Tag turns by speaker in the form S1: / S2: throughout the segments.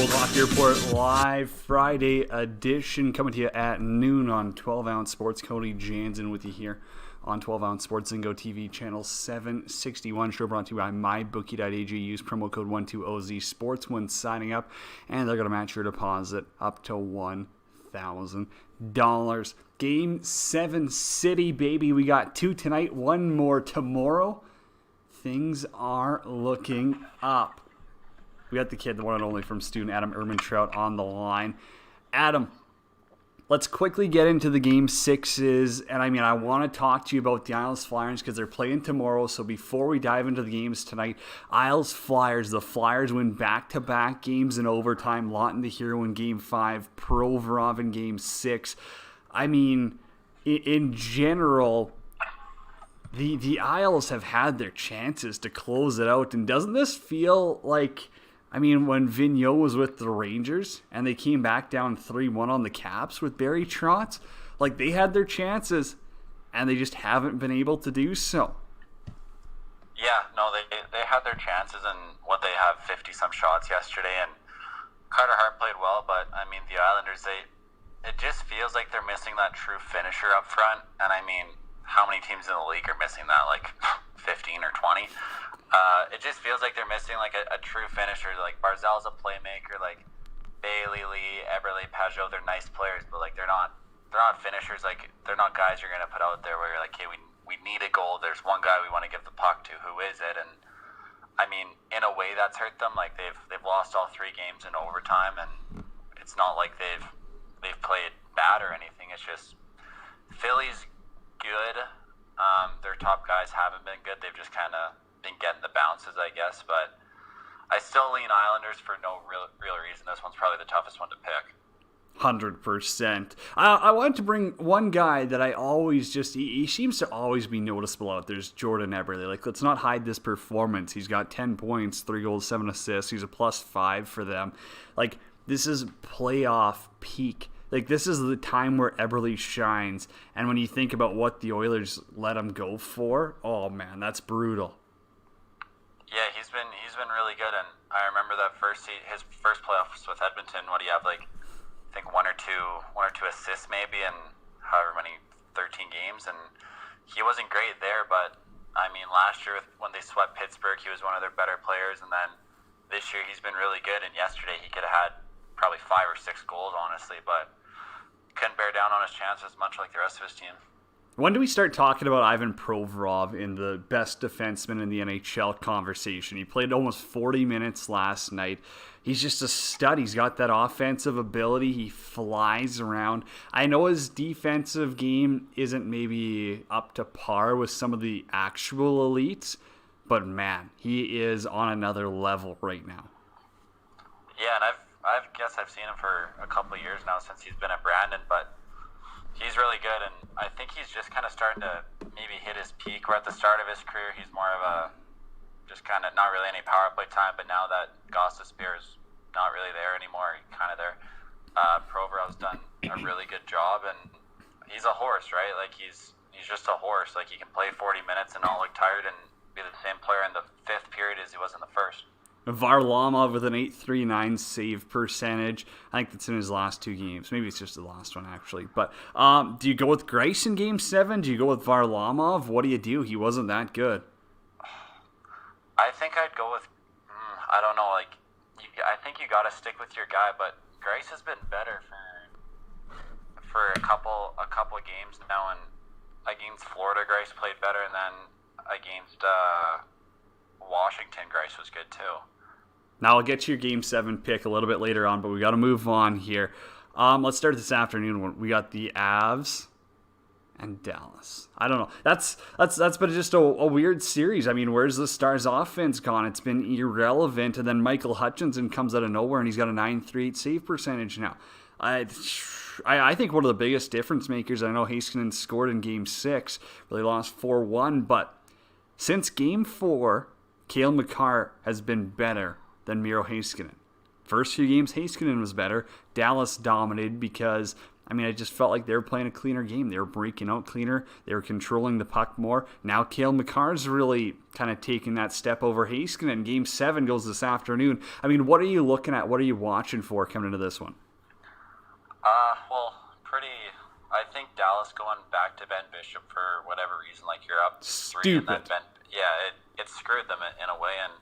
S1: World Hockey Report live Friday edition coming to you at noon on 12 Ounce Sports. Cody Jansen with you here on 12 Ounce Sports Zingo TV channel 761. Show brought to you by MyBookie.ag. Use promo code 12OZ Sports when signing up, and they're going to match your deposit up to $1,000. Game 7 City, baby. We got 2 tonight, 1 more tomorrow. Things are looking up. We got the kid, the one and only from student Adam Ermintrout on the line. Adam, let's quickly get into the game 6s. And I want to talk to you about the Isles Flyers because they're playing tomorrow. So before we dive into the games tonight, Isles Flyers, the Flyers win back-to-back games in overtime. Lawton the hero in game 5, Provorov in game 6. In general, the Isles have had their chances to close it out. And doesn't this feel like... when Vigneault was with the Rangers and they came back down 3-1 on the Caps with Barry Trotz, they had their chances and they just haven't been able to do so.
S2: Yeah, no, they had their chances and they have 50-some shots yesterday, and Carter Hart played well, but the Islanders, it just feels like they're missing that true finisher up front, and how many teams in the league are missing that, 15 or 20? It just feels like they're missing a true finisher. Barzal's a playmaker, Bailey, Lee, Eberle, Pajot, they're nice players, but they're not finishers. They're not guys you're gonna put out there where you're hey, we need a goal. There's one guy we want to give the puck to. Who is it? And in a way that's hurt them. They've lost all 3 games in overtime, and it's not like they've played bad or anything. It's just Philly's good. Their top guys haven't been good. They've just kind of been getting the bounces, I guess, but I still lean Islanders for no real reason. This one's probably the toughest one to pick.
S1: 100%. I wanted to bring one guy that I always he seems to always be noticeable out there. There's Jordan Eberle. Let's not hide this performance. He's got 10 points, 3 goals, 7 assists. He's a +5 for them. This is playoff peak. This is the time where Eberle shines. And when you think about what the Oilers let him go for, oh man, that's brutal.
S2: Yeah, he's been really good, and I remember that his first playoffs with Edmonton. What do you have, I think one or two assists maybe in however many 13 games, and he wasn't great there. But last year when they swept Pittsburgh, he was one of their better players, and then this year he's been really good. And yesterday he could have had probably 5 or 6 goals, honestly, but couldn't bear down on his chances, much like the rest of his team.
S1: When do we start talking about Ivan Provorov in the best defenseman in the NHL conversation? He played almost 40 minutes last night. He's just a stud. He's got that offensive ability. He flies around. I know his defensive game isn't maybe up to par with some of the actual elites, but man, he is on another level right now.
S2: Yeah, and I've seen him for a couple of years now since he's been at Brandon, but he's really good, and I think he's just kind of starting to maybe hit his peak. Where at the start of his career, he's more of a just kind of not really any power play time, but now that Gostisbehere is not really there anymore, he's kind of there. Provorov's done a really good job, and he's a horse, right? He's just a horse. He can play 40 minutes and not look tired and be the same player in the 5th period as he was in the 1st.
S1: Varlamov with an .839 save percentage. I think that's in his last 2 games. Maybe it's just the last one, actually. But do you go with Greiss in Game 7? Do you go with Varlamov? What do you do? He wasn't that good.
S2: I think I'd go with... I don't know. I think you got to stick with your guy, but Greiss has been better for a couple of games now, and against Florida, Greiss played better, and then against Washington, Greiss was good too.
S1: Now I'll get to your Game 7 pick a little bit later on, but we got to move on here. Let's start this afternoon. We got the Avs and Dallas. I don't know. That's been just a weird series. Where's the Stars' offense gone? It's been irrelevant, and then Michael Hutchinson comes out of nowhere, and he's got a .938 save percentage now. I think one of the biggest difference makers, I know Heiskanen scored in Game 6, really lost 4-1, but since Game 4, Cale Makar has been better than Miro Heiskanen. First few games, Heiskanen was better. Dallas dominated because I mean, I just felt like they were playing a cleaner game. They were breaking out cleaner. They were controlling the puck more. Now Cale Makar's really kind of taking that step over Heiskanen. Game 7 goes this afternoon. I mean, what are you looking at? What are you watching for coming into this one?
S2: I think Dallas going back to Ben Bishop for whatever reason, like you're up 3
S1: Stupid.
S2: and then it screwed them in a way, and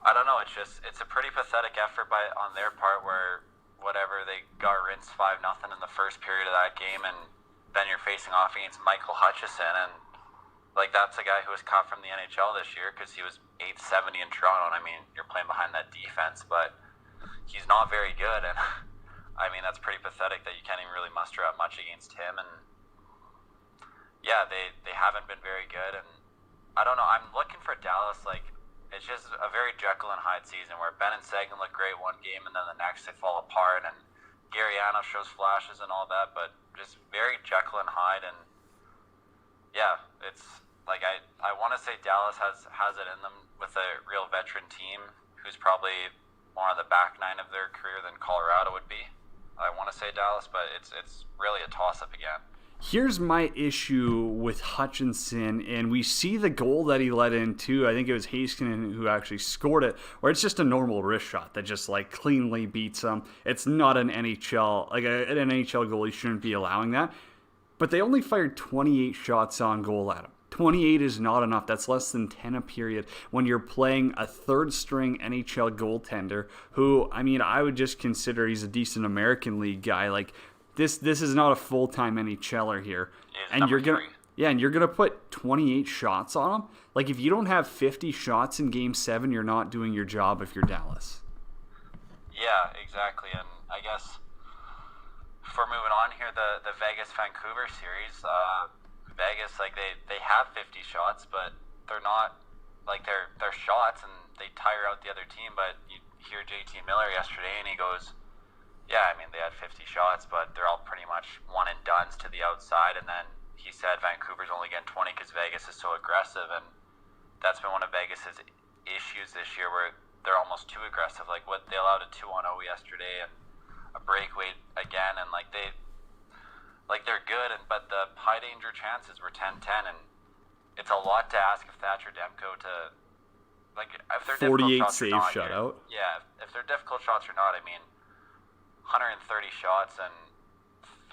S2: I don't know. It's a pretty pathetic effort on their part where whatever they got rinsed 5-0 in the first period of that game, and then you're facing off against Michael Hutchison, and like that's a guy who was cut from the NHL this year because he was 870 in Toronto, and I mean you're playing behind that defense, but he's not very good, and I mean that's pretty pathetic that you can't even really muster up much against him, and yeah, they haven't been very good, and I don't know. I'm looking for Dallas. Like it's just a very Jekyll and Hyde season where Ben and Sagan look great one game, and then the next they fall apart, and Gariano shows flashes and all that, but just very Jekyll and Hyde, and yeah, it's like I want to say Dallas has it in them with a real veteran team who's probably more on the back nine of their career than Colorado would be. I want to say Dallas, but it's really a toss-up again.
S1: Here's my issue with Hutchinson, and we see the goal that he let in too. I think it was Heiskanen who actually scored it, where it's just a normal wrist shot that just like cleanly beats him. It's not an NHL, like an NHL goalie shouldn't be allowing that. But they only fired 28 shots on goal at him. 28 is not enough. That's less than 10 a period when you're playing a third-string NHL goaltender who, I mean, I would just consider he's a decent American League guy. Like, this is not a full-time NHLer here. And you're gonna put 28 shots on him? Like, if you don't have 50 shots in Game 7, you're not doing your job if you're Dallas.
S2: Yeah, exactly. And I guess for moving on here, the Vegas-Vancouver series, Vegas, like they have 50 shots, but they're not like they're shots, and they tire out the other team. But you hear JT Miller yesterday, and he goes, "Yeah, I mean they had 50 shots, but they're all pretty much one and dones to the outside." And then he said Vancouver's only getting 20 because Vegas is so aggressive, and that's been one of Vegas's issues this year, where they're almost too aggressive. Like what they allowed a 2-on-0 yesterday, and a breakaway again, and they're good, but the high danger chances were 10-10, and it's a lot to ask of Thatcher Demko to, like, if they're
S1: 48
S2: difficult shots
S1: save
S2: or not.
S1: shutout.
S2: Yeah, if they're difficult shots or not, I mean, 130 shots and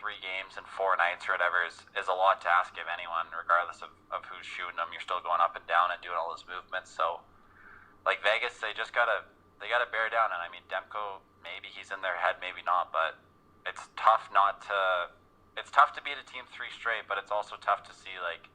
S2: 3 games and 4 nights or whatever is a lot to ask of anyone, regardless of who's shooting them. You're still going up and down and doing all those movements. So, like Vegas, they gotta bear down. And I mean, Demko, maybe he's in their head, maybe not, but it's tough to beat a team 3 straight, but it's also tough to see like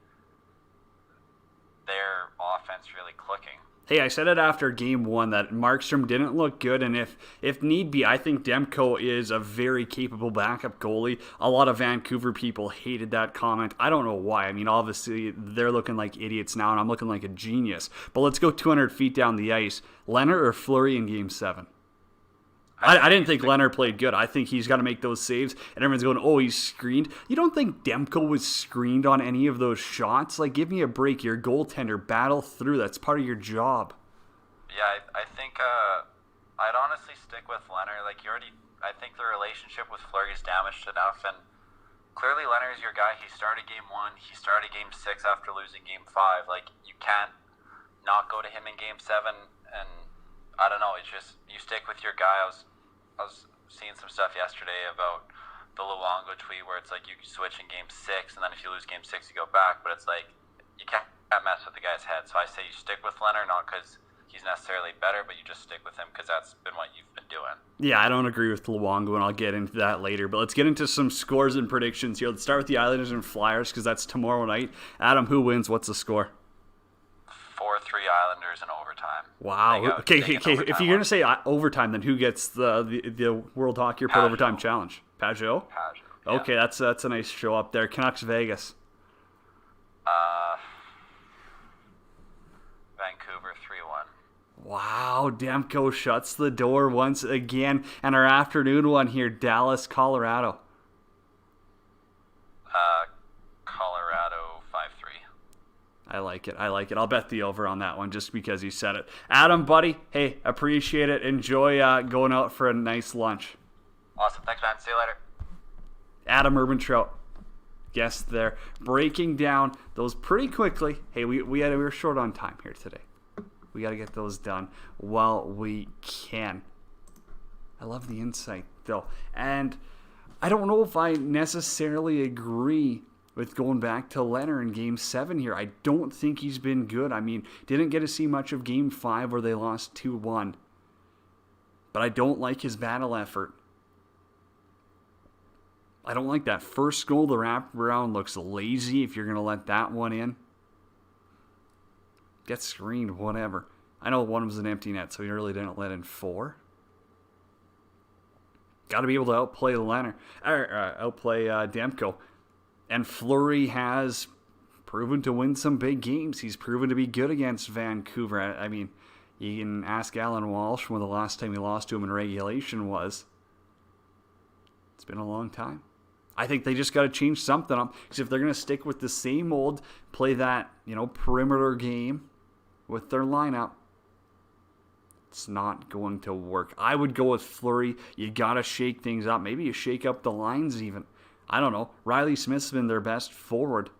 S2: their offense really clicking.
S1: Hey, I said it after Game 1 that Markstrom didn't look good, and if need be, I think Demko is a very capable backup goalie. A lot of Vancouver people hated that comment. I don't know why. I mean, obviously, they're looking like idiots now, and I'm looking like a genius. But let's go 200 feet down the ice. Leonard or Fleury in Game 7? I didn't think Leonard played good. I think he's got to make those saves, and everyone's going, oh, he's screened. You don't think Demko was screened on any of those shots? Like, give me a break. You're a goaltender. Battle through. That's part of your job.
S2: Yeah, I think I'd honestly stick with Leonard. Like, I think the relationship with Fleury is damaged enough, and clearly Leonard's your guy. He started Game 1. He started Game 6 after losing Game 5. Like, you can't not go to him in Game 7, and I don't know. It's just you stick with your guy. I was seeing some stuff yesterday about the Luongo tweet where it's like you switch in Game 6, and then if you lose Game 6, you go back. But it's like you can't mess with the guy's head. So I say you stick with Leonard, not because he's necessarily better, but you just stick with him because that's been what you've been doing.
S1: Yeah, I don't agree with Luongo, and I'll get into that later. But let's get into some scores and predictions here. Let's start with the Islanders and Flyers because that's tomorrow night. Adam, who wins? What's the score?
S2: 4-3 Islanders in overtime.
S1: Wow. Okay. If you're going to say overtime, then who gets the World Hockey Report Overtime Challenge? Pajot?
S2: Yeah.
S1: Okay, that's a nice show up there. Canucks Vegas.
S2: Vancouver 3-1.
S1: Wow, Demko shuts the door once again. And our afternoon one here, Dallas, Colorado.
S2: Colorado 5-3.
S1: I like it. I'll bet the over on that one just because you said it. Adam, buddy, hey, appreciate it. Enjoy going out for a nice lunch.
S2: Awesome. Thanks, man. See you later.
S1: Adam Urban-Trout, guest there, breaking down those pretty quickly. Hey, we were short on time here today. We got to get those done while we can. I love the insight, though. And I don't know if I necessarily agree with going back to Leonard in Game 7 here. I don't think he's been good. I mean, didn't get to see much of Game 5 where they lost 2-1. But I don't like his battle effort. I don't like that first goal. The wraparound looks lazy if you're going to let that one in. Get screened, whatever. I know one was an empty net, so he really didn't let in 4. Got to be able to outplay Leonard, outplay Demko. And Fleury has proven to win some big games. He's proven to be good against Vancouver. I mean, you can ask Alan Walsh when the last time he lost to him in regulation was. It's been a long time. I think they just got to change something up. Because if they're going to stick with the same old, play that, perimeter game with their lineup, it's not going to work. I would go with Fleury. You got to shake things up. Maybe you shake up the lines even. I don't know. Riley Smith's been their best forward.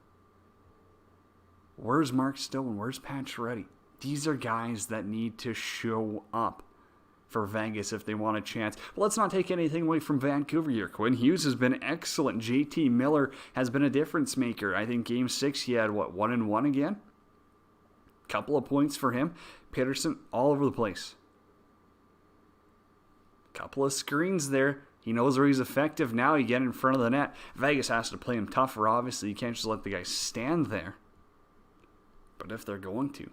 S1: Where's Mark Stone? Where's Pacioretty? These are guys that need to show up for Vegas if they want a chance. But let's not take anything away from Vancouver here. Quinn Hughes has been excellent. JT Miller has been a difference maker. I think Game 6 he had, 1-1 again? Couple of points for him. Peterson all over the place. Couple of screens there. He knows where he's effective now. You get in front of the net. Vegas has to play him tougher, obviously. You can't just let the guy stand there. But if they're going to,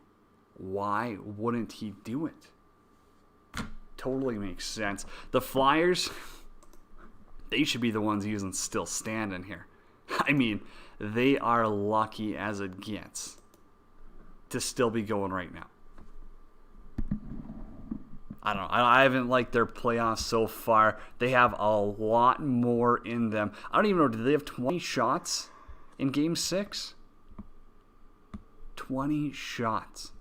S1: why wouldn't he do it? Totally makes sense. The Flyers, they should be the ones using still standing here. I mean, they are lucky as it gets to still be going right now. I don't know. I haven't liked their playoffs so far. They have a lot more in them. I don't even know. Did they have 20 shots in Game 6? 20 shots.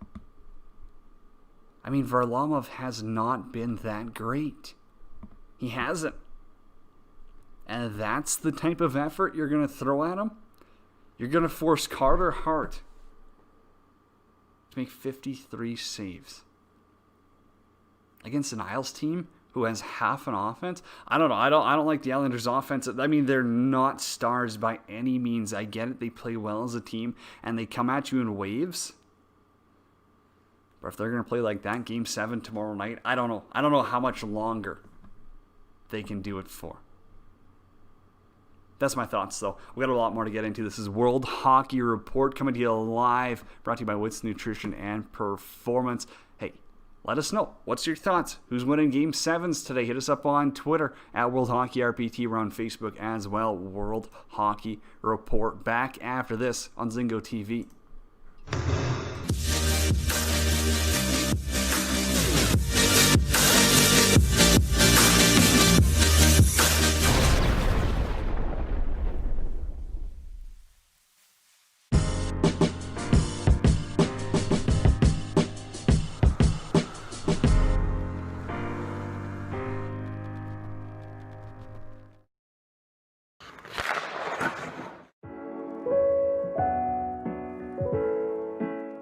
S1: I mean, Varlamov has not been that great. He hasn't. And that's the type of effort you're going to throw at him? You're going to force Carter Hart to make 53 saves against an Isles team who has half an offense. I don't know. I don't like the Islanders' offense. I mean, they're not stars by any means. I get it. They play well as a team, and they come at you in waves. But if they're going to play like that Game 7 tomorrow night, I don't know. I don't know how much longer they can do it for. That's my thoughts, though. We got a lot more to get into. This is World Hockey Report coming to you live, brought to you by Wits Nutrition and Performance. Hey, let us know. What's your thoughts? Who's winning Game 7s today? Hit us up on Twitter at World Hockey RPT. We're on Facebook as well. World Hockey Report. Back after this on Zingo TV.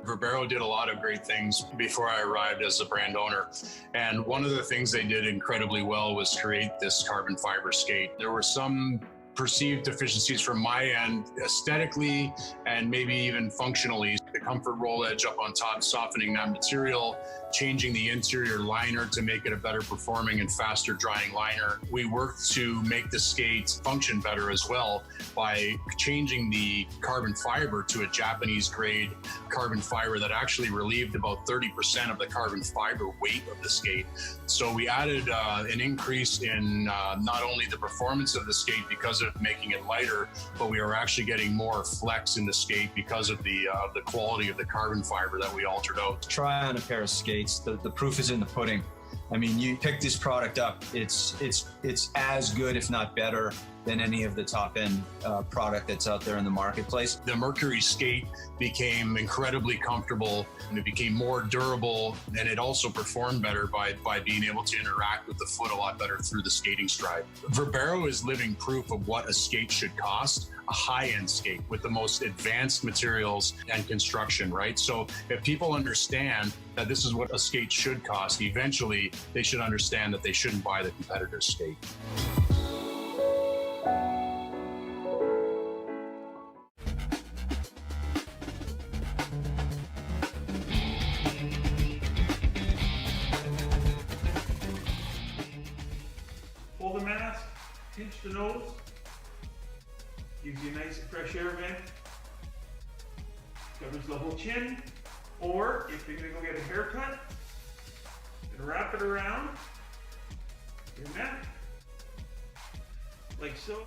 S3: Verbero did a lot of great things before I arrived as the brand owner. And one of the things they did incredibly well was create this carbon fiber skate. There were some perceived deficiencies from my end, aesthetically and maybe even functionally. The comfort roll edge up on top, softening that material, changing the interior liner to make it a better performing and faster drying liner. We worked to make the skate function better as well by changing the carbon fiber to a Japanese grade carbon fiber that actually relieved about 30% of the carbon fiber weight of the skate. So we added an increase in not only the performance of the skate because of making it lighter, but we are actually getting more flex in the skate because of the quality of the carbon fiber that we altered out.
S4: Try on a pair of skates. The proof is in the pudding. I mean, you pick this product up, it's as good, if not better, than any of the top end product that's out there in the marketplace.
S3: The Mercury skate became incredibly comfortable, and it became more durable, and it also performed better by being able to interact with the foot a lot better through the skating stride. Verbero is living proof of what a skate should cost, a high-end skate with the most advanced materials and construction, right? So if people understand that this is what a skate should cost, eventually they should understand that they shouldn't buy the competitor's skate.
S5: Pull the mask, pinch the nose, gives you a nice fresh air vent, covers the whole chin, or if you're gonna go get a haircut, and wrap it around your neck, like so.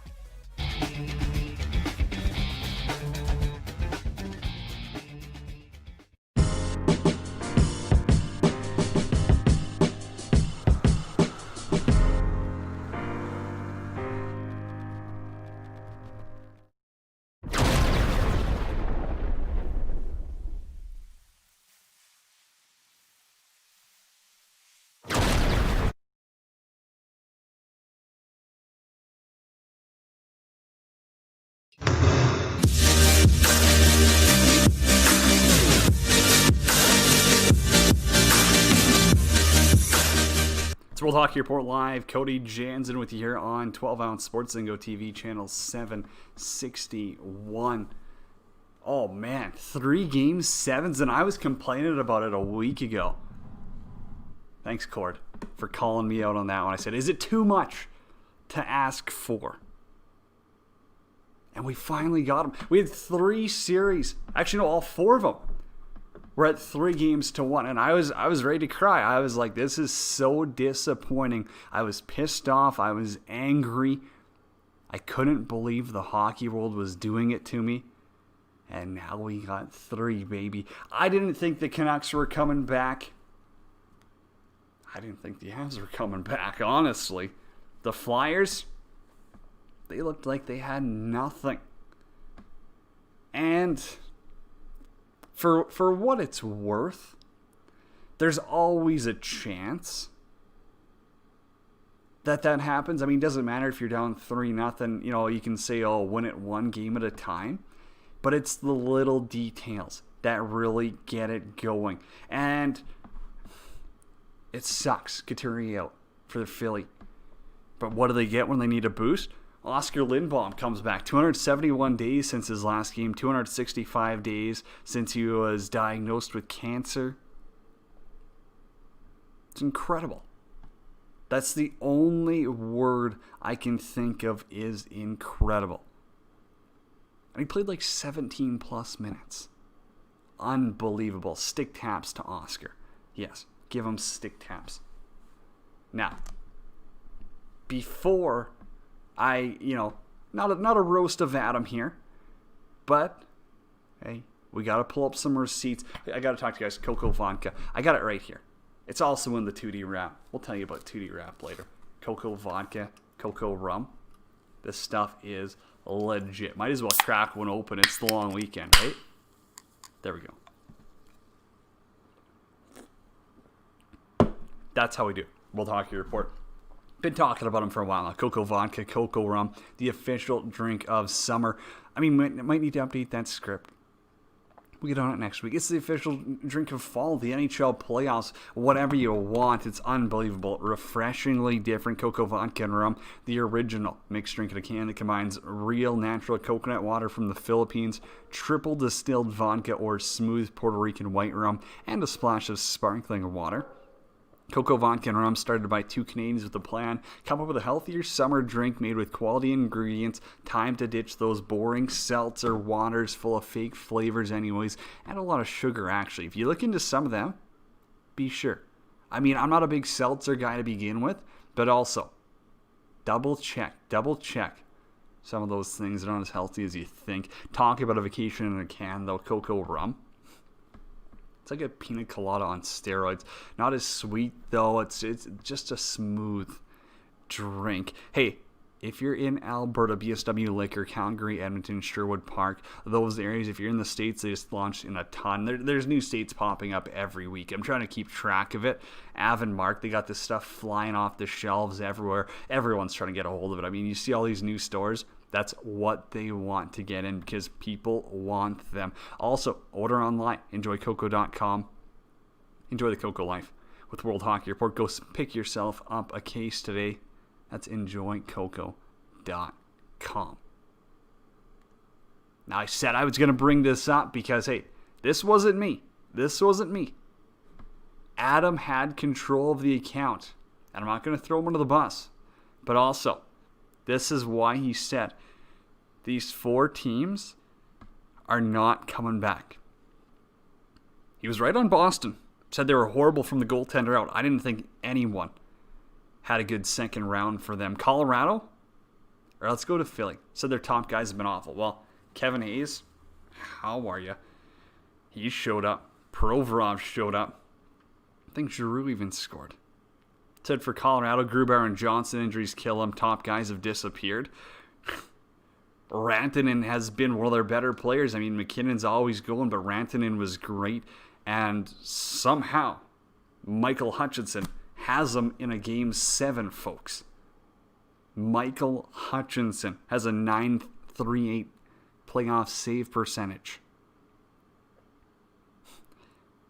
S1: It's World Hockey Report Live. Cody Jansen with you here on 12-ounce Sports Zingo TV, channel 761. Oh, man. 3 game 7s, and I was complaining about it a week ago. Thanks, Cord, for calling me out on that one. I said, is it too much to ask for? And we finally got them. We had 3 series. Actually, no, all 4 of them. We're at 3 games to 1, and I was ready to cry. I was like, this is so disappointing. I was pissed off. I was angry. I couldn't believe the hockey world was doing it to me. And now we got 3, baby. I didn't think the Canucks were coming back. I didn't think the Avs were coming back, honestly. The Flyers, they looked like they had nothing. And for what it's worth, there's always a chance that happens. I mean, it doesn't matter if you're down 3-0. You know, you can say, oh, win it 1 game at a time. But it's the little details that really get it going. And it sucks. Couturier out for the Philly. But what do they get when they need a boost? Oscar Lindblom comes back. 271 days since his last game. 265 days since he was diagnosed with cancer. It's incredible. That's the only word I can think of is incredible. And he played like 17 plus minutes. Unbelievable. Stick taps to Oscar. Yes, give him stick taps. Now, before not a roast of Adam here, but hey, we got to pull up some receipts. I got to talk to you guys. Coco Vodka. I got it right here. It's also in the 2D wrap. We'll tell you about 2D wrap later. Coco Vodka, Coco Rum. This stuff is legit. Might as well crack one open. It's the long weekend, right? There we go. That's how we do it. World Hockey Report. Been talking about them for a while now. Coco Vodka, Coco Rum, the official drink of summer. I mean, might need to update that script. We'll get on it next week. It's the official drink of fall, the NHL playoffs, whatever you want. It's unbelievable. Refreshingly different. Coco Vodka and Rum, the original mixed drink in a can that combines real natural coconut water from the Philippines, triple distilled vodka or smooth Puerto Rican white rum, and a splash of sparkling water. Coco Vodka and Rum started by 2 Canadians with a plan. Come up with a healthier summer drink made with quality ingredients. Time to ditch those boring seltzer waters full of fake flavors anyways. And a lot of sugar, actually. If you look into some of them, be sure. I mean, I'm not a big seltzer guy to begin with, but also, double check. Some of those things are not as healthy as you think. Talk about a vacation in a can, though. Coco Rum. It's like a pina colada on steroids. Not as sweet though. It's just a smooth drink. Hey, if you're in Alberta, BSW Liquor, Calgary, Edmonton, Sherwood Park, those areas, if you're in the States, they just launched in a ton. There's new states popping up every week. I'm trying to keep track of it. Av and Mark, they got this stuff flying off the shelves everywhere. Everyone's trying to get a hold of it. I mean, you see all these new stores. That's what they want to get in because people want them. Also, order online. EnjoyCoco.com. Enjoy the Coco life. With World Hockey Report, go pick yourself up a case today. That's enjoycoco.com. Now, I said I was going to bring this up because, hey, this wasn't me. This wasn't me. Adam had control of the account. And I'm not going to throw him under the bus. But also, this is why he said these 4 teams are not coming back. He was right on Boston. Said they were horrible from the goaltender out. I didn't think anyone had a good second round for them. Colorado? Or let's go to Philly. Said their top guys have been awful. Well, Kevin Hayes, how are you? He showed up. Provorov showed up. I think Giroux even scored. Said for Colorado, Grubauer and Johnson injuries kill them. Top guys have disappeared. Rantanen has been one of their better players. I mean, McKinnon's always going, but Rantanen was great. And somehow, Michael Hutchinson has them in a Game 7, folks. Michael Hutchinson has a .938 playoff save percentage.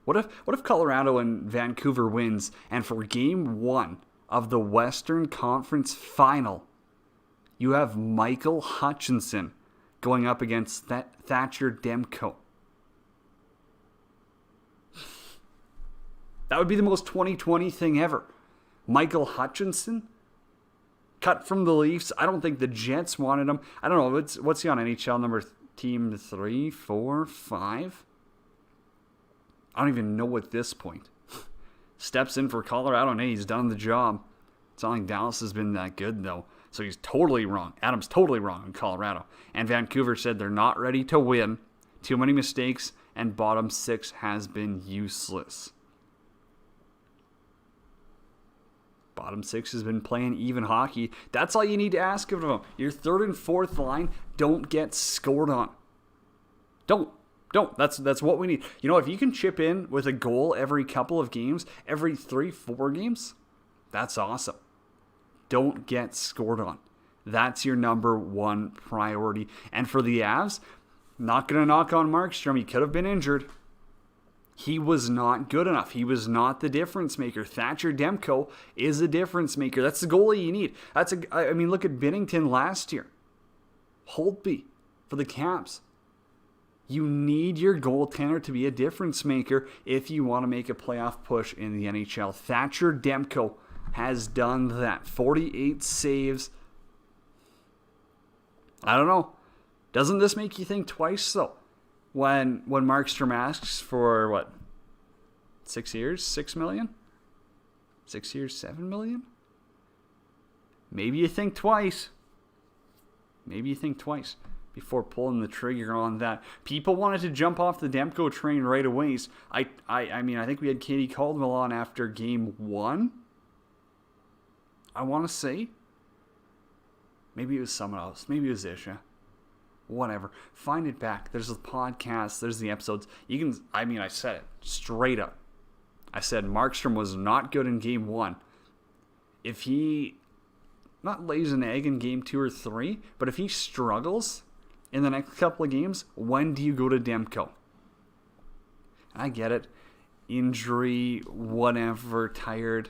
S1: What if Colorado and Vancouver wins, and for Game 1 of the Western Conference Final, you have Michael Hutchinson going up against Thatcher Demko? That would be the most 2020 thing ever. Michael Hutchinson, cut from the Leafs. I don't think the Jets wanted him. I don't know. What's he on NHL number team 3, 4, 5? I don't even know at this point. Steps in for Colorado and hey, he's done the job. It's not like Dallas has been that good though. So he's totally wrong. Adam's totally wrong in Colorado. And Vancouver said they're not ready to win. Too many mistakes and bottom 6 has been useless. Bottom 6 has been playing even hockey. That's all you need to ask of them. Your 3rd and 4th line don't get scored on. Don't. That's what we need. You know, if you can chip in with a goal every couple of games, every 3-4 games, that's awesome. Don't get scored on. That's your number 1 priority. And for the Avs, not going to knock on Markstrom. He could have been injured. He was not good enough. He was not the difference maker. Thatcher Demko is a difference maker. That's the goalie you need. I mean, look at Binnington last year. Holtby for the Caps. You need your goaltender to be a difference maker if you want to make a playoff push in the NHL. Thatcher Demko has done that. 48 saves. I don't know. Doesn't this make you think twice, though? When Markstrom asks for, what, 6 years, $6 million? 6 years, $7 million? Maybe you think twice. Before pulling the trigger on that. People wanted to jump off the Demko train right away. I mean, I think we had Katie Caldwell on after Game 1. I want to say. Maybe it was someone else. Maybe it was Isha. Whatever. Find it back. There's the podcast. There's the episodes. You can, I said it straight up. I said Markstrom was not good in Game 1. If he not lays an egg in Game 2 or 3, but if he struggles in the next couple of games, when do you go to Demko? I get it. Injury, whatever, tired.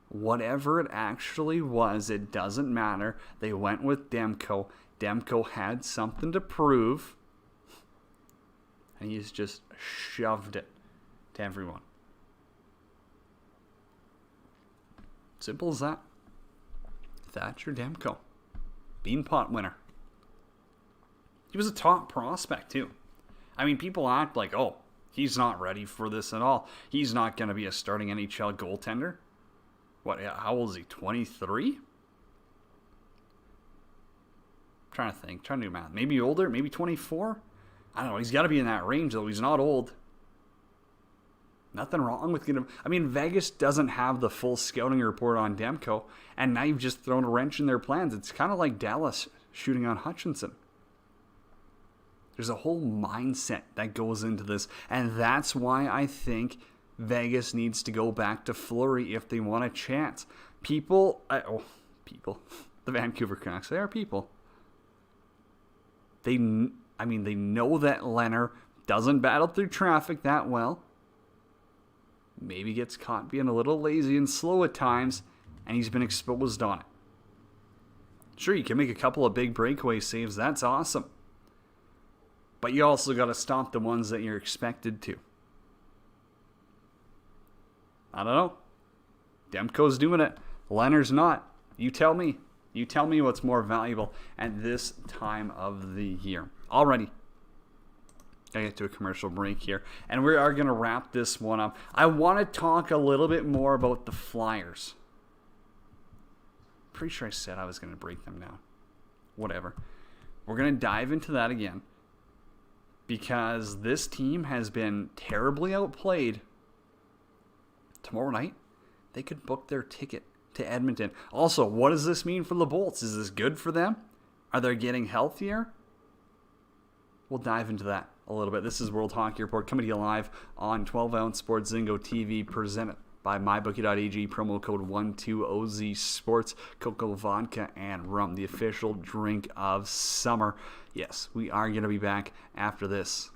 S1: Whatever it actually was, it doesn't matter. They went with Demko. Demko had something to prove. And he's just shoved it to everyone. Simple as that. Thatcher Demko. Beanpot winner. He was a top prospect, too. I mean, people act like, oh, he's not ready for this at all. He's not going to be a starting NHL goaltender. What, how old is he, 23? Trying to do math. Maybe older, maybe 24? I don't know. He's got to be in that range, though. He's not old. Nothing wrong with getting. I mean, Vegas doesn't have the full scouting report on Demko, and now you've just thrown a wrench in their plans. It's kind of like Dallas shooting on Hutchinson. There's a whole mindset that goes into this, and that's why I think Vegas needs to go back to Fleury if they want a chance. People, the Vancouver Canucks, they are people. They know that Leonard doesn't battle through traffic that well. Maybe gets caught being a little lazy and slow at times, and he's been exposed on it. Sure, you can make a couple of big breakaway saves. That's awesome. But you also got to stop the ones that you're expected to. I don't know. Demko's doing it. Leonard's not. You tell me. You tell me what's more valuable at this time of the year. Alrighty. Gotta get to a commercial break here. And we are going to wrap this one up. I want to talk a little bit more about the Flyers. Pretty sure I said I was going to break them down. Whatever. We're going to dive into that again. Because this team has been terribly outplayed. Tomorrow night, they could book their ticket to Edmonton. Also, what does this mean for the Bolts? Is this good for them? Are they getting healthier? We'll dive into that a little bit. This is World Hockey Report coming to you live on 12-ounce Sports Zingo TV, presented by MyBookie.ag. Promo code 12OZ Sports. Cocoa, vodka, and rum, the official drink of summer. Yes, we are going to be back after this.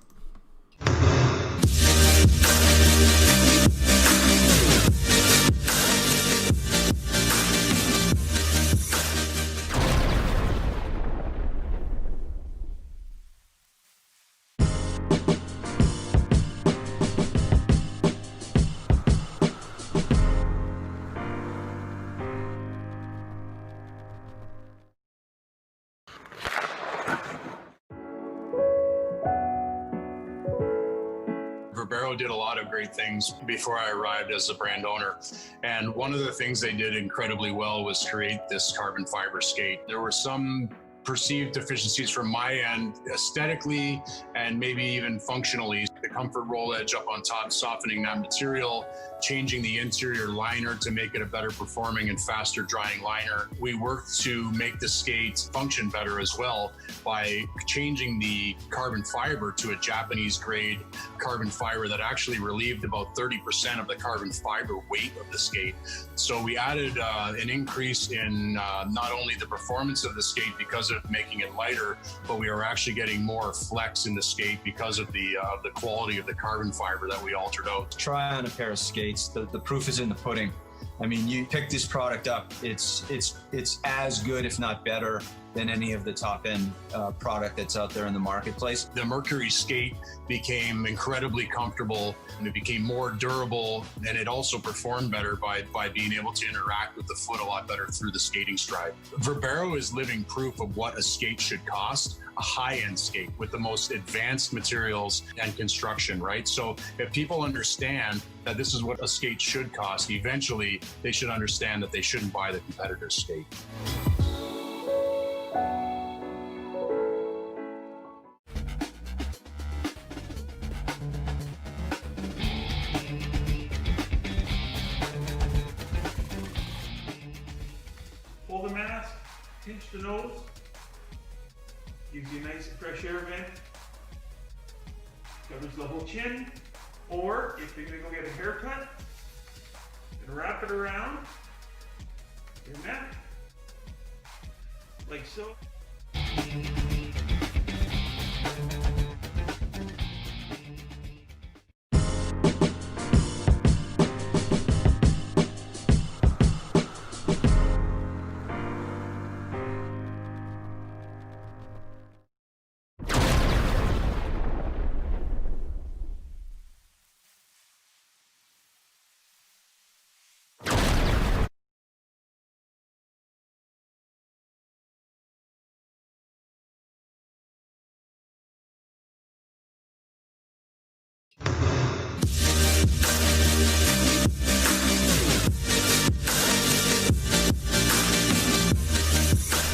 S3: Verbero did a lot of great things before I arrived as the brand owner. And one of the things they did incredibly well was create this carbon fiber skate. There were some perceived deficiencies from my end, aesthetically and maybe even functionally. The comfort roll edge up on top, softening that material, changing the interior liner to make it a better performing and faster drying liner. We worked to make the skate function better as well by changing the carbon fiber to a Japanese grade carbon fiber that actually relieved about 30% of the carbon fiber weight of the skate. So we added an increase in not only the performance of the skate because of making it lighter, but we are actually getting more flex in the skate because of the quality of the carbon fiber that we altered out.
S4: Try on a pair of skates. The proof is in the pudding. I mean, you pick this product up, it's as good, if not better, than any of the top end product that's out there in the marketplace.
S3: The Mercury skate became incredibly comfortable, and it became more durable, and it also performed better by being able to interact with the foot a lot better through the skating stride. Verbero is living proof of what a skate should cost, a high-end skate with the most advanced materials and construction, right? So if people understand that this is what a skate should cost, eventually they should understand that they shouldn't buy the competitor's skate.
S5: Pull the mask, pinch the nose, gives you a nice fresh air vent, covers the whole chin, or if you're gonna go get a haircut, and wrap it around your neck, like so.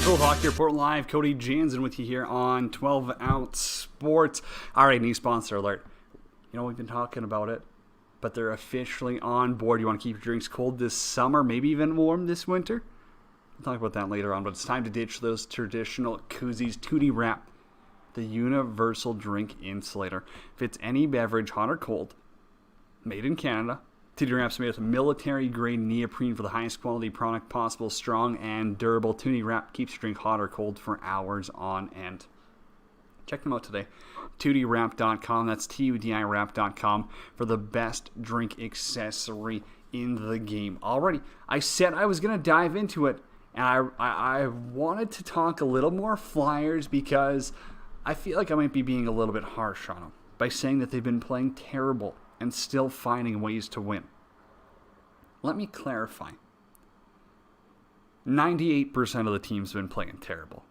S1: World Hockey Report Live, Cody Jansen with you here on 12-ounce Sports. All right, new sponsor alert. You know, we've been talking about it. but they're officially on board. You want to keep your drinks cold this summer, maybe even warm this winter? We'll talk about that later on, but it's time to ditch those traditional koozies. Tootie Wrap, the universal drink insulator. Fits any beverage, hot or cold. Made in Canada. Tootie Wrap's made with military-grade neoprene for the highest quality product possible. Strong and durable. Tootie Wrap keeps your drink hot or cold for hours on end. Check them out today. TootieWrap.com. That's TUDIWrap.com for the best drink accessory in the game. Already, I said I was going to dive into it, and I wanted to talk a little more Flyers because I feel like I might be being a little bit harsh on them by saying that they've been playing terrible and still finding ways to win. Let me clarify. 98% of the team's been playing terrible.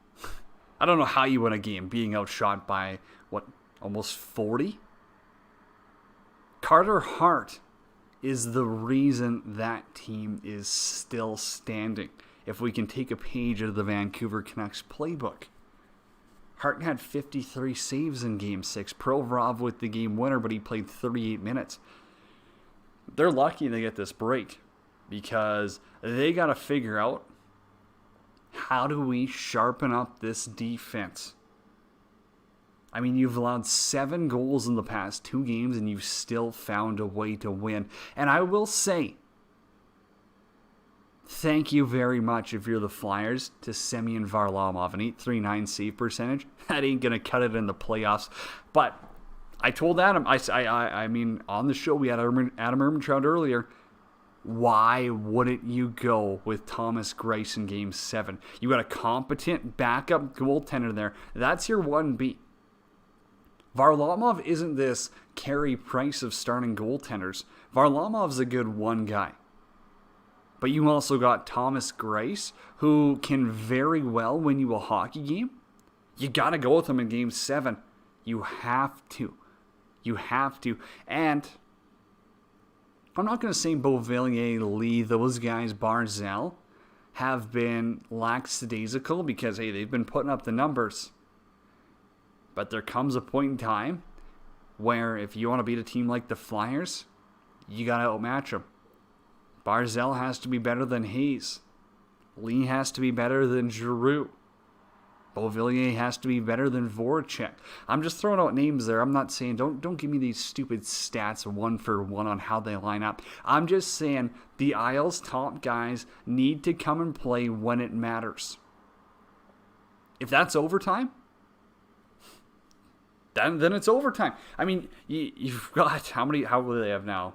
S1: I don't know how you win a game being outshot by, almost 40? Carter Hart is the reason that team is still standing. If we can take a page out of the Vancouver Canucks playbook. Hart had 53 saves in Game 6. Provorov with the game winner, but he played 38 minutes. They're lucky they get this break because they got to figure out, how do we sharpen up this defense? I mean, you've allowed 7 goals in the past 2 games and you've still found a way to win. And I will say, thank you very much if you're the Flyers to Semyon Varlamov, an .839 save percentage. That ain't going to cut it in the playoffs. But I told Adam, I mean, on the show we had Adam Ermentrout earlier, why wouldn't you go with Thomas Greiss in Game 7? You got a competent backup goaltender there. That's your 1B. Varlamov isn't this Carey Price of starting goaltenders. Varlamov's a good 1 guy. But you also got Thomas Greiss, who can very well win you a hockey game. You got to go with him in Game 7. You have to. You have to. And I'm not going to say Beauvillier, Lee, those guys, Barzal, have been lackadaisical because, hey, they've been putting up the numbers. But there comes a point in time where if you want to beat a team like the Flyers, you got to outmatch them. Barzal has to be better than Hayes. Lee has to be better than Giroux. Beauvillier has to be better than Voracek. I'm just throwing out names there. I'm not saying, don't give me these stupid stats 1 for 1 on how they line up. I'm just saying the Isles' top guys need to come and play when it matters. If that's overtime, then it's overtime. I mean, you've got, how will they have now?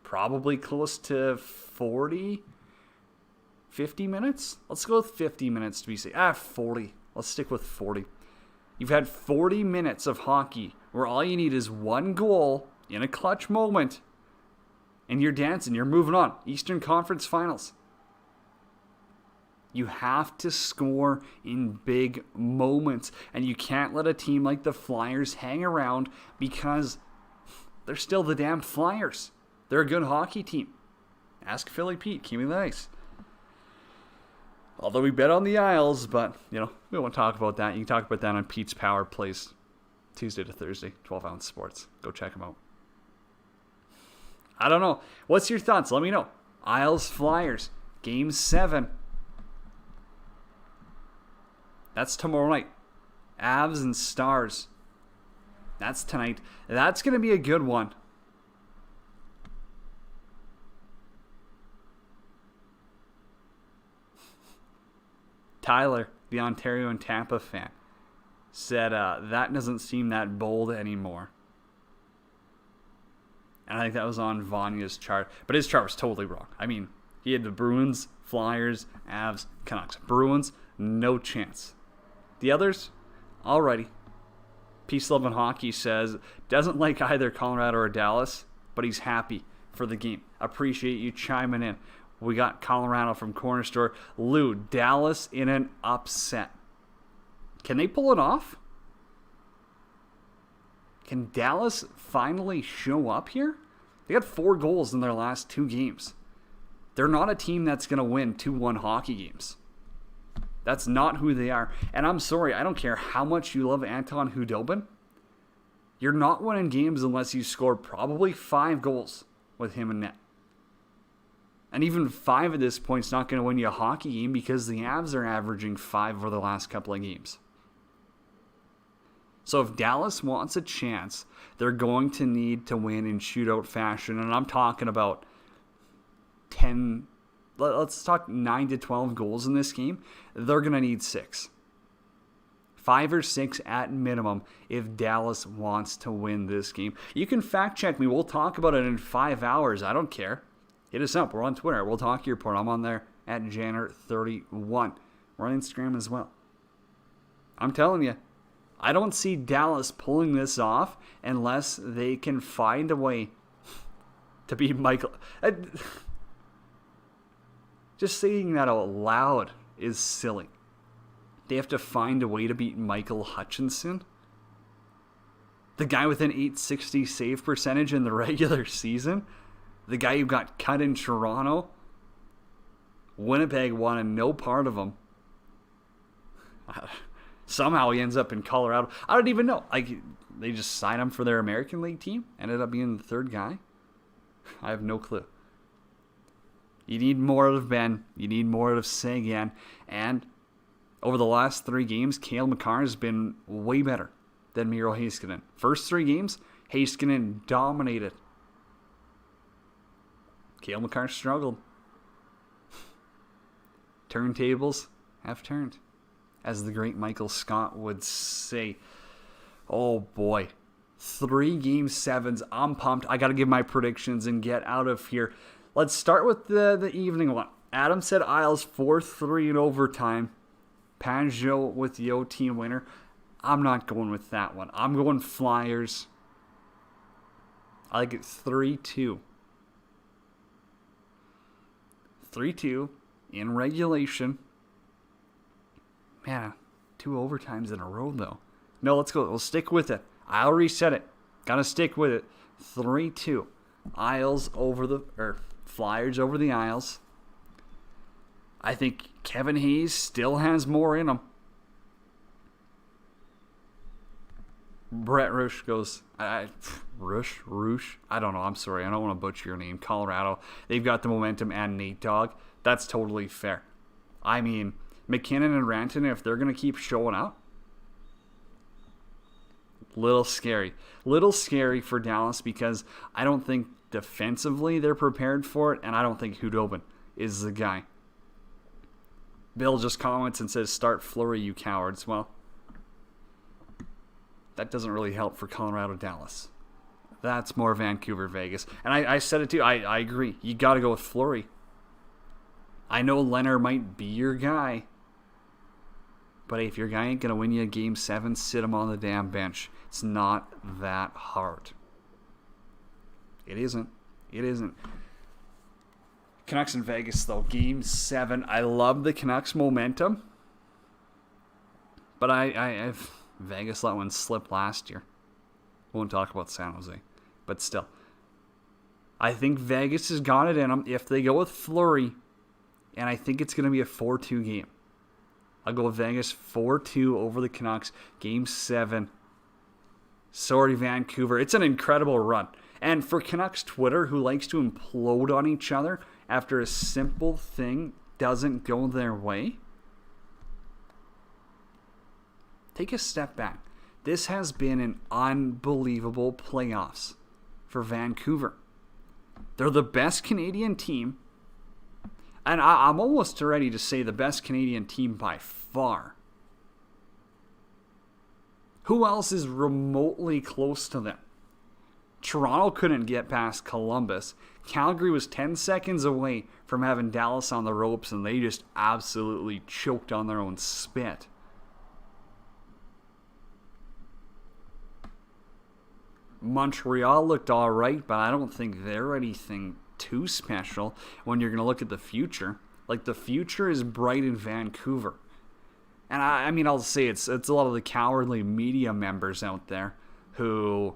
S1: Probably close to 40, 50 minutes? Let's go with 50 minutes to be safe. 40. Let's stick with 40. You've had 40 minutes of hockey where all you need is 1 goal in a clutch moment, and you're dancing, you're moving on. Eastern Conference Finals. You have to score in big moments, and you can't let a team like the Flyers hang around because they're still the damn Flyers. They're a good hockey team. Ask Philly Pete, keep me nice. Although we bet on the Isles, but, we won't talk about that. You can talk about that on Pete's Power Plays, Tuesday to Thursday, 12 Ounce Sports. Go check them out. I don't know. What's your thoughts? Let me know. Isles Flyers, Game 7. That's tomorrow night. Avs and Stars. That's tonight. That's going to be a good one. Tyler, the Ontario and Tampa fan, said that doesn't seem that bold anymore. And I think that was on Vanya's chart. But his chart was totally wrong. I mean, he had the Bruins, Flyers, Avs, Canucks. Bruins, no chance. The others, alrighty. Peace, Love, and Hockey says, doesn't like either Colorado or Dallas, but he's happy for the game. Appreciate you chiming in. We got Colorado from Corner Store. Lou, Dallas in an upset. Can they pull it off? Can Dallas finally show up here? They got 4 goals in their last 2 games. They're not a team that's going to win 2-1 hockey games. That's not who they are. And I'm sorry, I don't care how much you love Anton Khudobin. You're not winning games unless you score probably 5 goals with him in net. And even 5 at this point is not going to win you a hockey game because the Avs are averaging 5 over the last couple of games. So if Dallas wants a chance, they're going to need to win in shootout fashion. And I'm talking about 10, let's talk 9 to 12 goals in this game. They're going to need 6. 5 or 6 at minimum if Dallas wants to win this game. You can fact check me. We'll talk about it in 5 hours. I don't care. Hit us up. We're on Twitter. We'll talk your report. I'm on there at Janner31. We're on Instagram as well. I'm telling you, I don't see Dallas pulling this off unless they can find a way to beat Michael. Just saying that out loud is silly. They have to find a way to beat Michael Hutchinson, the guy with an .860 save percentage in the regular season, the guy who got cut in Toronto. Winnipeg wanted no part of him. Somehow he ends up in Colorado. I don't even know. Like, they just signed him for their American League team, ended up being the 3rd guy. I have no clue. You need more out of Ben. You need more out of Seguin. And over the last 3 games, Cale Makar has been way better than Miro Heiskanen. First 3 games, Heiskanen dominated. Cale Makar struggled. Turntables have turned, as the great Michael Scott would say. Oh boy. 3 game 7s. I'm pumped. I got to give my predictions and get out of here. Let's start with the evening one. Adam said Isles 4-3 in overtime. Pajot with the OT winner. I'm not going with that one. I'm going Flyers. I like it 3-2. 3-2 in regulation. Man, 2 overtimes in a row, though. No, let's go. We'll stick with it. I already said it. Gotta stick with it. 3-2. Flyers over the Isles. I think Kevin Hayes still has more in him. Brett Rush goes, Rush? I don't know. I'm sorry. I don't want to butcher your name. Colorado. They've got the momentum and Nate Dogg. That's totally fair. I mean, McKinnon and Rantanen, if they're going to keep showing up, little scary. Little scary for Dallas because I don't think defensively they're prepared for it, and I don't think Hudobin is the guy. Bill just comments and says, start Fleury, you cowards. Well, that doesn't really help for Colorado Dallas. That's more Vancouver Vegas. And I said it too. I agree. You got to go with Fleury. I know Leonard might be your guy. But hey, if your guy ain't going to win you a game 7, sit him on the damn bench. It's not that hard. It isn't. It isn't. Canucks in Vegas, though. Game 7. I love the Canucks momentum. But I've Vegas let one slip last year. Won't talk about San Jose. But still. I think Vegas has got it in them if they go with Fleury. And I think it's going to be a 4-2 game. I'll go with Vegas 4-2 over the Canucks. Game 7. Sorry, Vancouver. It's an incredible run. And for Canucks Twitter, who likes to implode on each other after a simple thing doesn't go their way, take a step back. This has been an unbelievable playoffs for Vancouver. They're the best Canadian team. And I'm almost ready to say the best Canadian team by far. Who else is remotely close to them? Toronto couldn't get past Columbus. Calgary was 10 seconds away from having Dallas on the ropes, and they just absolutely choked on their own spit. Montreal looked all right, but I don't think they're anything too special when you're going to look at the future. Like, the future is bright in Vancouver. And I mean, I'll say it's a lot of the cowardly media members out there who,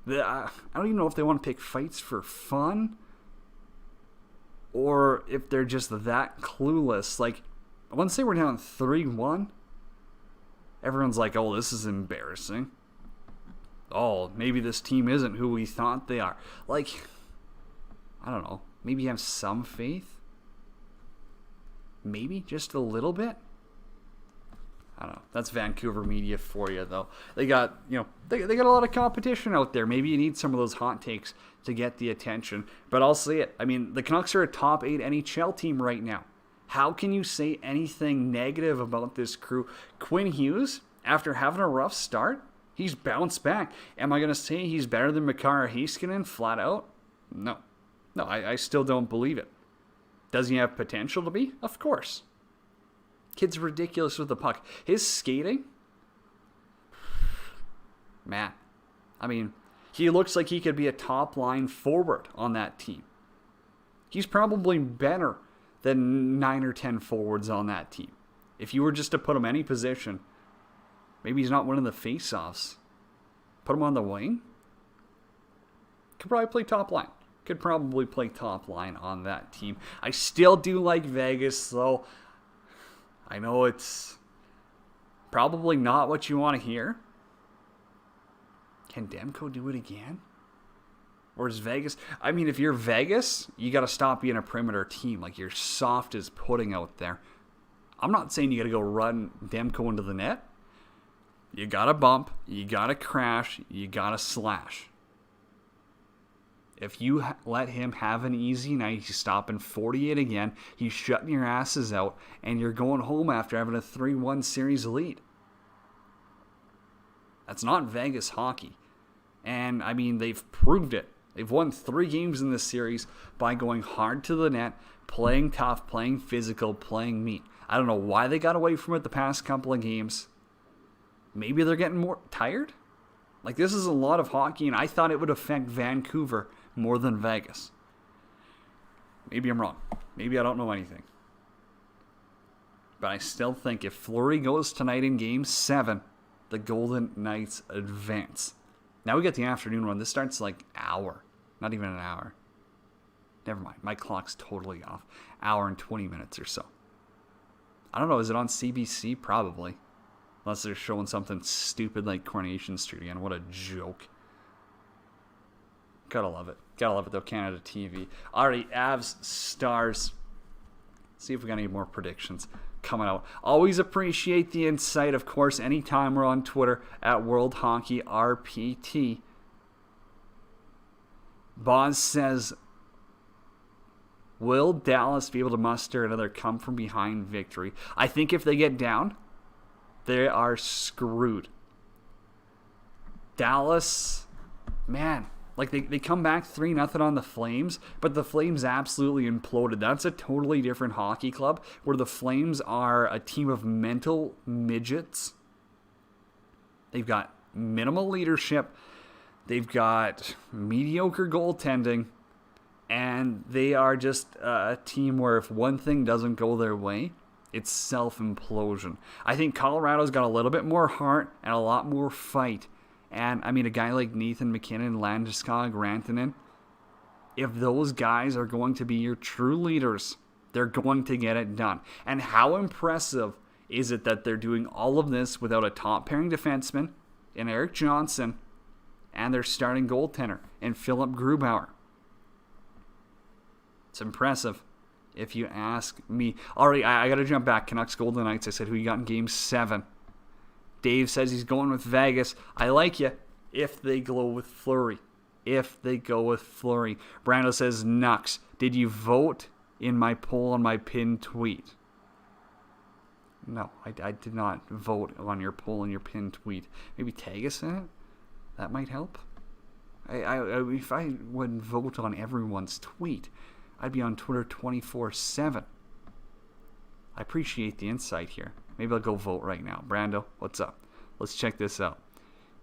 S1: I don't even know if they want to pick fights for fun or if they're just that clueless. Like, once they were down 3-1, everyone's like, oh, this is embarrassing. oh, maybe this team isn't who we thought they are. Like, I don't know. Maybe have some faith. Maybe just a little bit. I don't know. That's Vancouver media for you, though. They got, they got a lot of competition out there. Maybe you need some of those hot takes to get the attention. But I'll say it. I mean, the Canucks are a top 8 NHL team right now. How can you say anything negative about this crew? Quinn Hughes, after having a rough start, he's bounced back. Am I going to say he's better than Makar Heiskanen flat out? No. No, I still don't believe it. Does he have potential to be? Of course. Kid's ridiculous with the puck. His skating, man, I mean, he looks like he could be a top-line forward on that team. He's probably better than 9 or 10 forwards on that team. If you were just to put him any position, maybe he's not winning the face-offs. Put him on the wing. Could probably play top line. Could probably play top line on that team. I still do like Vegas, though. I know it's probably not what you want to hear. Can Demko do it again? Or is Vegas... I mean, if you're Vegas, you got to stop being a perimeter team. Like, you're soft as pudding out there. I'm not saying you got to go run Demko into the net. You got to bump. You got to crash. You got to slash. If you let him have an easy night, he's stopping 48 again, he's shutting your asses out, and you're going home after having a 3-1 series lead. That's not Vegas hockey. And, I mean, they've proved it. They've won 3 games in this series by going hard to the net, playing tough, playing physical, playing meat. I don't know why they got away from it the past couple of games. Maybe they're getting more tired? Like, this is a lot of hockey, and I thought it would affect Vancouver more than Vegas. Maybe I'm wrong. Maybe I don't know anything. But I still think if Fleury goes tonight in Game 7, the Golden Knights advance. Now we get the afternoon one. This starts like hour. Not even an hour. Never mind. My clock's totally off. Hour and 20 minutes or so. I don't know. Is it on CBC? Probably. Unless they're showing something stupid like Coronation Street again. What a joke. Gotta love it. Gotta love it, though. Canada TV. Alrighty, Avs, Stars. See if we got any more predictions coming out. Always appreciate the insight, of course, anytime we're on Twitter at World Hockey RPT. Boz says, will Dallas be able to muster another come-from-behind victory? I think if they get down, they are screwed. Dallas, man, like they come back 3-0 on the Flames, but the Flames absolutely imploded. That's a totally different hockey club where the Flames are a team of mental midgets. They've got minimal leadership. They've got mediocre goaltending. And they are just a team where if one thing doesn't go their way, it's self-implosion. I think Colorado's got a little bit more heart and a lot more fight. And, I mean, a guy like Nathan McKinnon, Landeskog, Rantanen, if those guys are going to be your true leaders, they're going to get it done. And how impressive is it that they're doing all of this without a top-pairing defenseman in Eric Johnson and their starting goaltender in Philip Grubauer? It's impressive, if you ask me. All right, I got to jump back. Canucks Golden Knights. I said who you got in Game 7. Dave says he's going with Vegas. I like you if they go with Fleury. If they go with Fleury. Brando says, Nux, did you vote in my poll on my pinned tweet? No, I did not vote on your poll and your pinned tweet. Maybe tag us in it? That might help. If I would vote on everyone's tweet, I'd be on Twitter 24/7. I appreciate the insight here. Maybe I'll go vote right now. Brando, what's up? Let's check this out.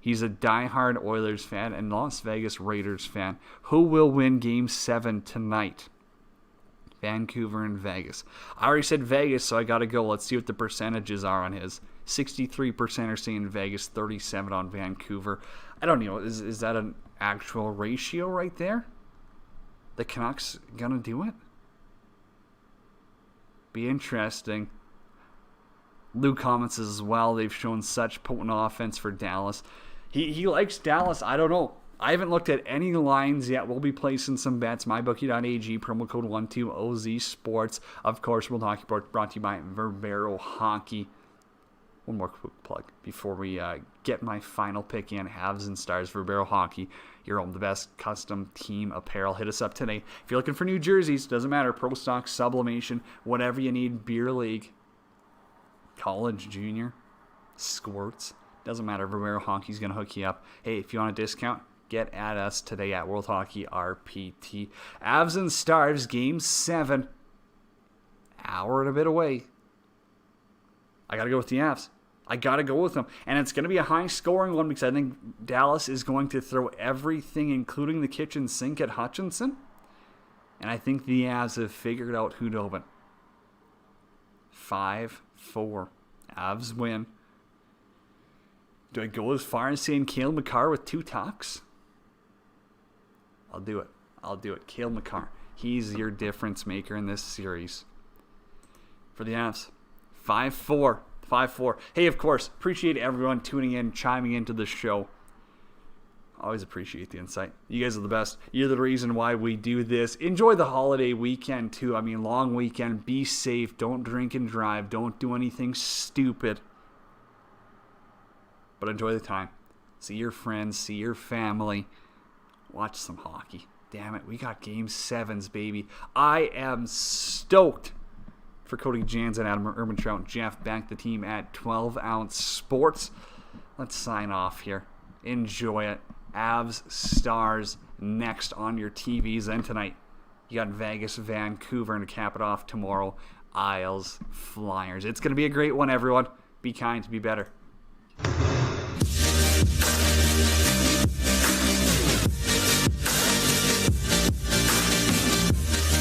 S1: He's a diehard Oilers fan and Las Vegas Raiders fan. Who will win Game 7 tonight? Vancouver and Vegas. I already said Vegas, so I got to go. Let's see what the percentages are on his. 63% are saying Vegas, 37% on Vancouver. I don't know. Is that an actual ratio right there? The Canucks gonna do it? Be interesting. Lou comments as well. They've shown such potent offense for Dallas. He likes Dallas. I don't know. I haven't looked at any lines yet. We'll be placing some bets. MyBookie.ag, promo code 12OZ Sports. Of course, we'll talk about brought to you by Verbero Hockey. One more quick plug before we get my final pick in. Avs and Stars, Verbero Hockey. Your home, the best custom team apparel. Hit us up today. If you're looking for new jerseys, doesn't matter. Pro Stock, Sublimation, whatever you need. Beer League, college, junior, squirts. Doesn't matter. Verbero Hockey's going to hook you up. Hey, if you want a discount, get at us today at World Hockey RPT. Avs and Stars, Game 7. Hour and a bit away. I got to go with the Avs. I got to go with them. And it's going to be a high-scoring one because I think Dallas is going to throw everything, including the kitchen sink, at Hutchinson. And I think the Avs have figured out who to open. 5-4. Avs win. Do I go as far as saying Cale Makar with 2 tucks? I'll do it. Cale Makar. He's your difference maker in this series. For the Avs. 5-4. 5-4. Hey, of course, appreciate everyone tuning in, chiming into the show. Always appreciate the insight. You guys are the best. You're the reason why we do this. Enjoy the holiday weekend, too. I mean, long weekend. Be safe. Don't drink and drive. Don't do anything stupid. But enjoy the time. See your friends. See your family. Watch some hockey. Damn it, we got Game 7s, baby. I am stoked. For Cody Jansen, Adam Urbantrout, Jeff, back the team at 12 Ounce Sports. Let's sign off here. Enjoy it. Avs, Stars, next on your TVs. Then tonight, you got Vegas, Vancouver, and to cap it off tomorrow, Isles, Flyers. It's going to be a great one, everyone. Be kind, be better.